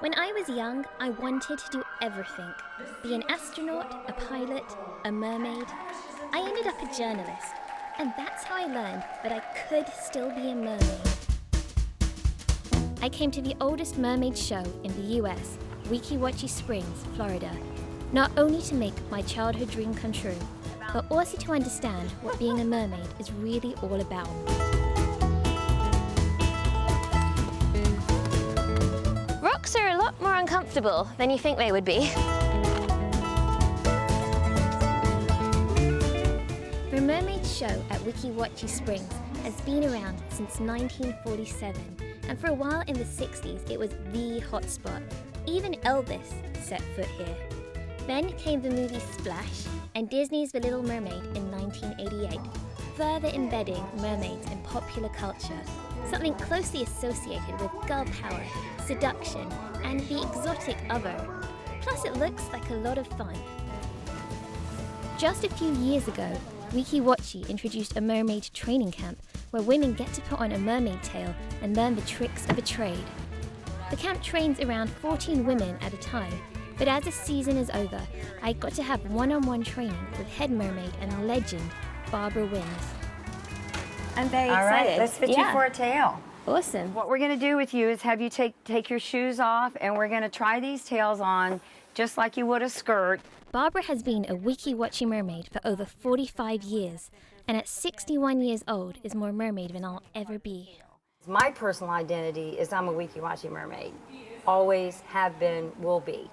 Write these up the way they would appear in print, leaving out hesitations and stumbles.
When I was young, I wanted to do everything. Be an astronaut, a pilot, a mermaid. I ended up a journalist, and that's how I learned that I could still be a mermaid. I came to the oldest mermaid show in the US, Weeki Wachee Springs, Florida, not only to make my childhood dream come true, but also to understand what being a mermaid is really all about. Rocks are a lot more uncomfortable than you think they would be. The Mermaid show at Weeki Wachee Springs has been around since 1947, and for a while in the 60s it was the hotspot. Even Elvis set foot here. Then came the movie Splash and Disney's The Little Mermaid in 1988, further embedding mermaids in popular culture, something closely associated with girl power, seduction, and the exotic other. Plus it looks like a lot of fun. Just a few years ago, Weeki Wachee introduced a mermaid training camp where women get to put on a mermaid tail and learn the tricks of a trade. The camp trains around 14 women at a time, but as the season is over, I got to have one-on-one training with head mermaid and legend Barbara Winds. I'm very excited. All right, let's fit you for a tail. Awesome. What we're going to do with you is have you take your shoes off, and we're going to try these tails on just like you would a skirt. Barbara has been a Weeki Wachee mermaid for over 45 years, and at 61 years old is more mermaid than I'll ever be. My personal identity is I'm a Weeki Wachee mermaid. Always have been, will be.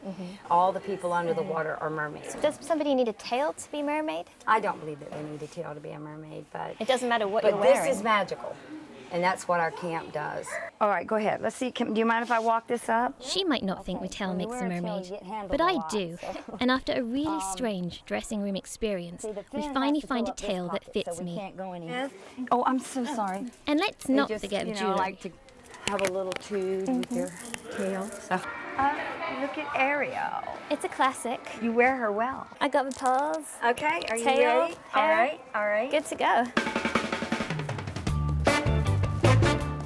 All the people under the water are mermaids. Does somebody need a tail to be mermaid? I don't believe that they need a tail to be a mermaid, but It doesn't matter what you're but wearing. this is magical, and that's what our camp does. All right, go ahead. Let's see. Do you mind if I walk this up? She might not think the tail When you makes wear a a tail, mermaid, you get handled but a I lot, do. so. And after a really strange dressing room experience, we finally find a tail that fits me. Oh, I'm so sorry. And let's They not just, forget you the know, jewelry. like to have a little tube with your tail. So, look at Ariel. It's a classic. You wear her well. I got the pearls. Okay, are you Tail, ready? All hair. right, all right. Good to go.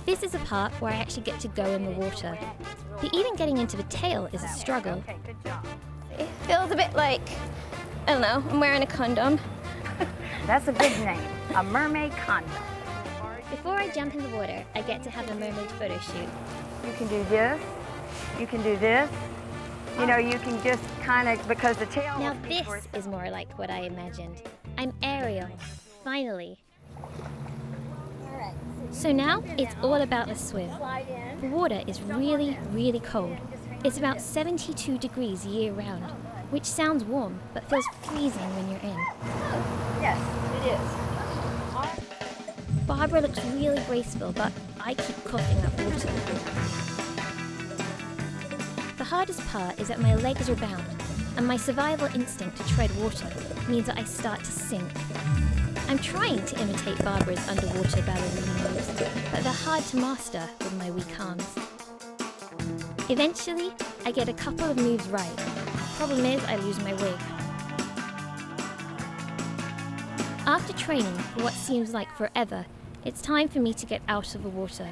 This is a part where I actually get to go in the water. But even getting into the tail is a struggle. Okay, good job. It feels a bit like, I don't know, I'm wearing a condom. That's a good name, a mermaid condom. Before I jump in the water, I get to have a mermaid photo shoot. You can do this, you can do this. You know, you can just kind of, because the tail... Now this is more like what I imagined. I'm Ariel, finally. So now it's all about the swim. The water is really, really cold. It's about 72 degrees year round, which sounds warm, but feels freezing when you're in. Yes, it is. Barbara looks really graceful, but I keep coughing up water. The hardest part is that my legs are bound, and my survival instinct to tread water means that I start to sink. I'm trying to imitate Barbara's underwater ballerina moves, but they're hard to master with my weak arms. Eventually, I get a couple of moves right. Problem is, I lose my wig. After training for what seems like forever, it's time for me to get out of the water.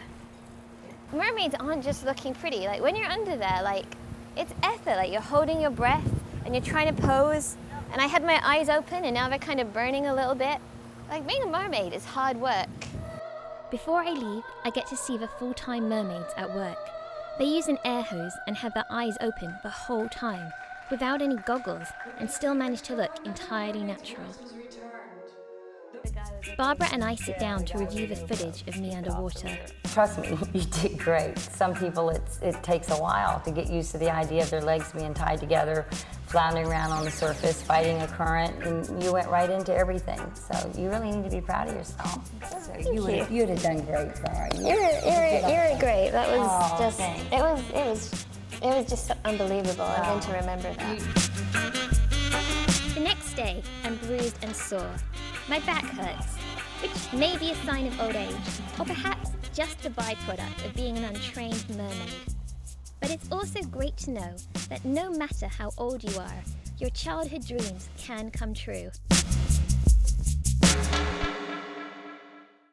Mermaids aren't just looking pretty. Like when you're under there, like it's effort. Like you're holding your breath and you're trying to pose. And I had my eyes open and now they're kind of burning a little bit. Like being a mermaid is hard work. Before I leave, I get to see the full-time mermaids at work. They use an air hose and have their eyes open the whole time, without any goggles, and still manage to look entirely natural. Barbara and I sit down to review the footage of me underwater. Trust me, you did great. Some people, it takes a while to get used to the idea of their legs being tied together, floundering around on the surface, fighting a current, and you went right into everything. So you really need to be proud of yourself. So you would have done great, Zara. You're great. That was just, thanks. it was just unbelievable. I'm going to remember that. The next day, I'm bruised and sore. My back hurts, which may be a sign of old age, or perhaps just a byproduct of being an untrained mermaid. But it's also great to know that no matter how old you are, your childhood dreams can come true.